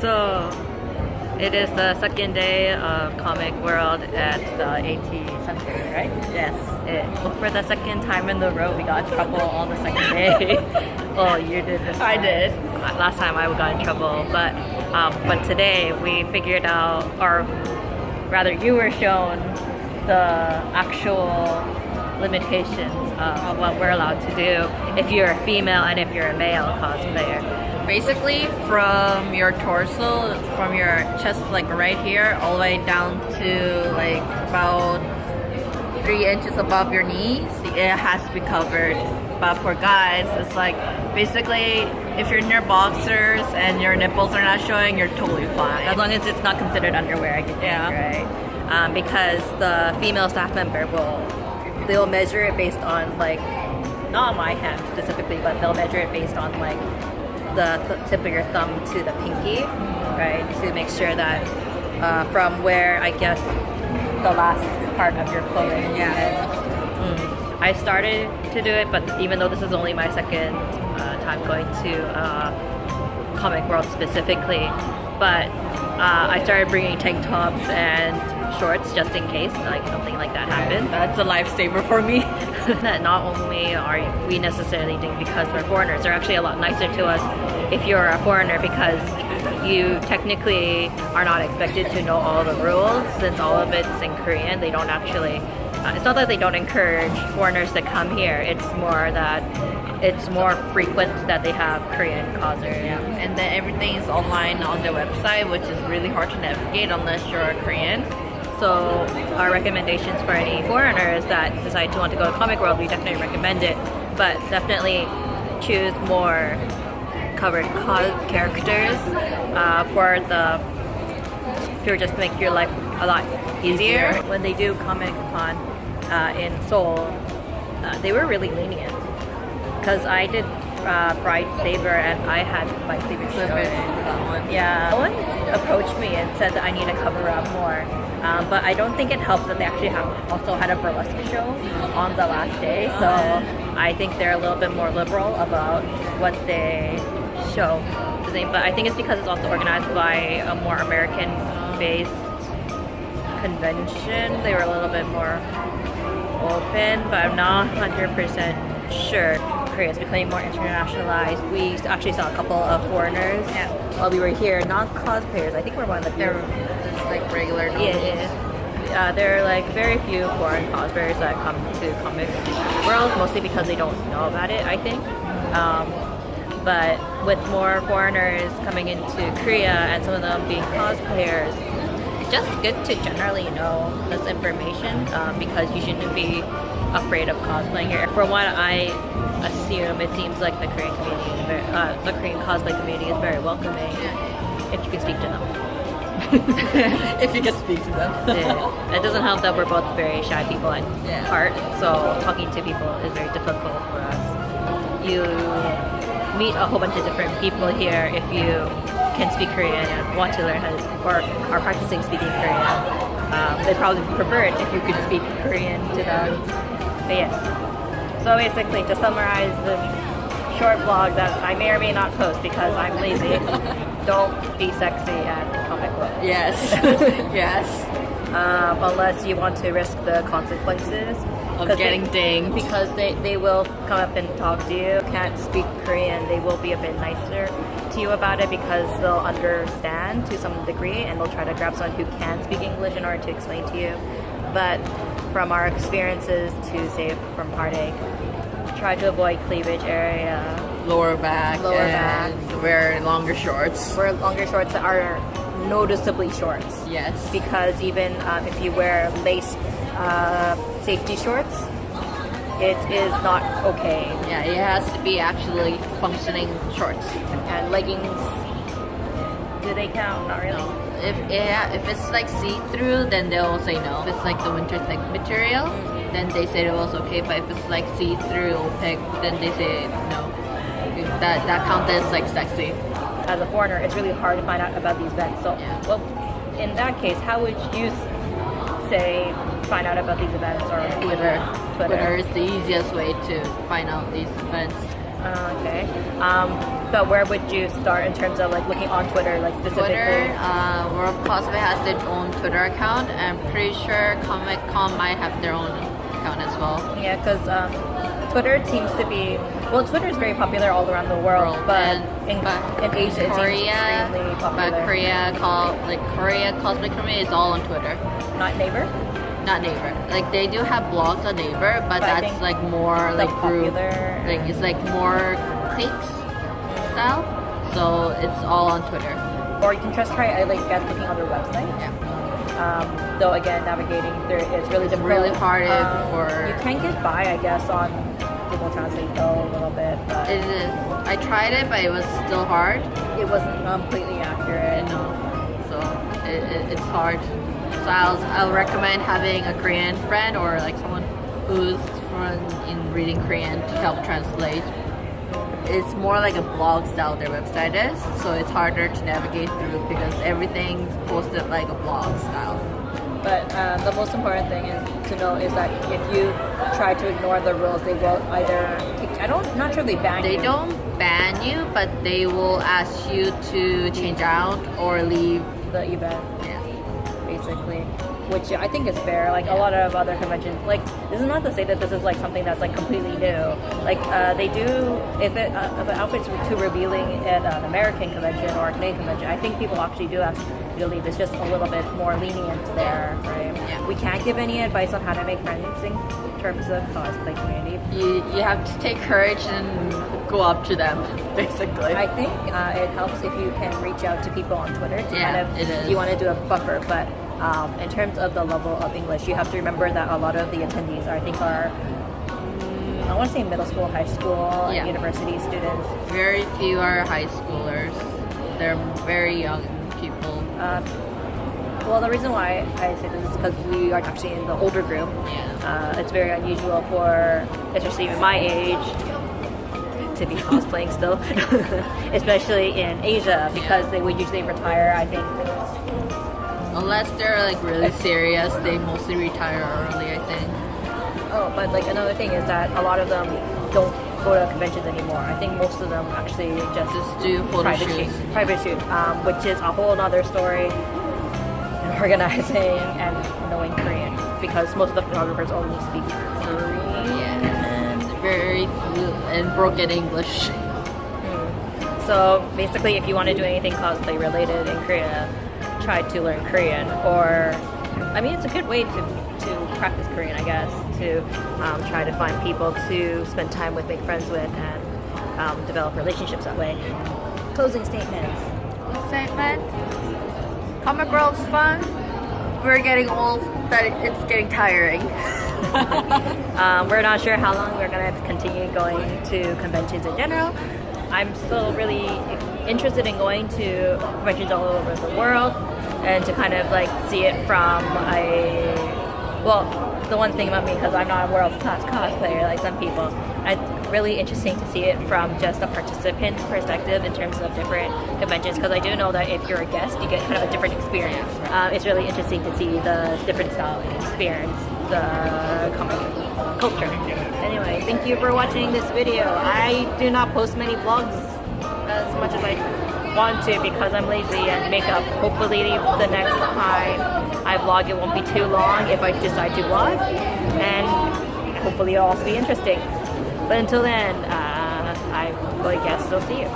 So it is the second day of Comic World at the AT Center, right? Yes. For the second time in the row, we got in trouble on the second day. Well, you did this time. I did. Last time I got in trouble, but today we figured out, or rather, you were shown the actual limitations of what we're allowed to do if you're a female and if you're a male cosplayer. Basically, from your torso, from your chest, like right here, all the way down to like about 3 inches above your knees, it has to be covered. But for guys, it's like basically if you're in your boxers and your nipples are not showing, you're totally fine. As long as it's not considered underwear, I can think, right? Because the female staff member they'll measure it based on like, not my hand specifically, but they'll measure it based on like the tip of your thumb to the pinky, right? To make sure that from where I guess the last part of your clothing is. I started to do it, but even though this is only my second time going to Comic World specifically, but I started bringing tank tops and shorts just in case like something like that happened. That's a lifesaver for me. That not only are we necessarily doing because we're foreigners, they're actually a lot nicer to us if you're a foreigner, because you technically are not expected to know all the rules since all of it's in Korean. They don't actually, it's not that they don't encourage foreigners to come here, it's more that it's more frequent that they have Korean cosplayers. Yeah. And then everything is online on the website, which is really hard to navigate unless you're a Korean. So our recommendations for any foreigners that decide to want to go to Comic World, we definitely recommend it, but definitely choose more covered characters for just to make your life a lot easier. When they do Comic Con in Seoul, they were really lenient because I did Bright Saber and I had my cleavage showing. Yeah, no one approached me and said that I need to cover up more. But I don't think it helps that they actually also had a burlesque show on the last day. So I think they're a little bit more liberal about what they show. But I think it's because it's also organized by a more American-based convention. They were a little bit more open, but I'm not 100% sure. Korea is becoming more internationalized. We actually saw a couple of foreigners while we were here, not cosplayers. I think we're one of the few. Just like regular normals. Yeah. There are like very few foreign cosplayers that come to Comic World, mostly because they don't know about it, I think. But with more foreigners coming into Korea and some of them being cosplayers, it's just good to generally know this information because you shouldn't be afraid of cosplaying here. From what I assume, it seems like the Korean community, the Korean cosplay community is very welcoming if you can speak to them. If you can speak to them. It doesn't help that we're both very shy people at heart, so talking to people is very difficult for us. You meet a whole bunch of different people here if you can speak Korean and want to learn how to, or are practicing speaking Korean. They probably prefer it if you could speak Korean to them. But yes. So basically, to summarize this short vlog that I may or may not post because I'm lazy, don't be sexy at Comic World. Yes. Yes. Unless you want to risk the consequences of getting dinged. Because they will come up and talk to you. Can't speak Korean, they will be a bit nicer to you about it because they'll understand to some degree and they'll try to grab someone who can speak English in order to explain to you. But from our experiences, to save from heartache, try to avoid cleavage area, lower back, wear longer shorts. Wear longer shorts that are noticeably shorts. Yes. Because even if you wear lace safety shorts, it is not okay. Yeah, it has to be actually functioning shorts. And leggings, do they count? Not really. No. If it's like see-through, then they'll say no. If it's like the winter thick material, then they say it was okay. But if it's like see-through opaque, then they say no. That counts as like sexy. As a foreigner, it's really hard to find out about these events. So, well, in that case, how would you say find out about these events? Or Twitter. Twitter is the easiest way to find out these events. Okay. But where would you start in terms of like looking on Twitter, like specifically? Twitter, World Cosplay has their own Twitter account. I'm pretty sure Comic Con might have their own account as well. Yeah, because Twitter seems to be, well, Twitter is very popular all around the world, but in Asia it seems extremely popular. But Korea cosplay community is all on Twitter. Not Naver? Not Naver. Like they do have blogs on Naver, but I that's think like more like group. popular. Like it's like more cliques style. So it's all on Twitter. Or you can just try, I guess, looking on their website. Yeah. Though again, navigating there is really difficult. Really hard for. You can get by, I guess, on Google Translate though a little bit. But It is. I tried it, but it was still hard. it wasn't completely accurate. So it's hard. So I'll recommend having a Korean friend or like someone who's fluent in reading Korean to help translate. It's more like a blog style their website is, so it's harder to navigate through because everything's posted like a blog style. But the most important thing is to know is that if you try to ignore the rules, they will either take. Not sure they ban you. They don't ban you, but they will ask you to change out or leave. The event, Yeah. basically, which I think is fair. Like a lot of other conventions, like this is not to say that this is like something that's like completely new. Like they do, if an outfit's too revealing at an American convention or a Canadian convention, I think people actually do ask you to leave. It's just a little bit more lenient there, right? Yeah. We can't give any advice on how to make friends in terms of cosplay community. You have to take courage and go up to them, basically. I think it helps if you can reach out to people on Twitter to Yeah, kind of, it is. you want to do a buffer, but in terms of the level of English, you have to remember that a lot of the attendees are I want to say middle school, high school, Yeah. university students. Very few are high schoolers. They're very young people. Well, the reason why I say this is because we are actually in the older group. Yeah. It's very unusual for, especially in my age, to be cosplaying still, especially in Asia, because they would usually retire, I think. Unless they're like really serious, they mostly retire early, I think. Oh, but like another thing is that a lot of them don't go to conventions anymore. I think most of them actually just do photo private shoots. Private shoot, which is a whole other story. Organizing and knowing Korean, because most of the photographers only speak Korean. Yeah. And very fluent and broken English. So basically, if you want to do anything cosplay related in Korea, try to learn Korean. Or, I mean, it's a good way to practice Korean, I guess, to try to find people to spend time with, make friends with, and develop relationships that way. Closing statements. Statement. Comic World's fun. We're getting old, but it's getting tiring. We're not sure how long we're going to continue going to conventions in general. I'm still really interested in going to conventions all over the world and to kind of like see it from the one thing about me, because I'm not a world-class cosplayer like some people, it's really interesting to see it from just a participant's perspective in terms of different conventions, because I do know that if you're a guest, you get kind of a different experience. It's really interesting to see the different style experience, the comic culture. Anyway, thank you for watching this video. I do not post many vlogs as much as I want to because I'm lazy and makeup. Hopefully the next time I vlog it won't be too long if I decide to vlog, and hopefully it'll also be interesting. But until then, I guess I'll see you.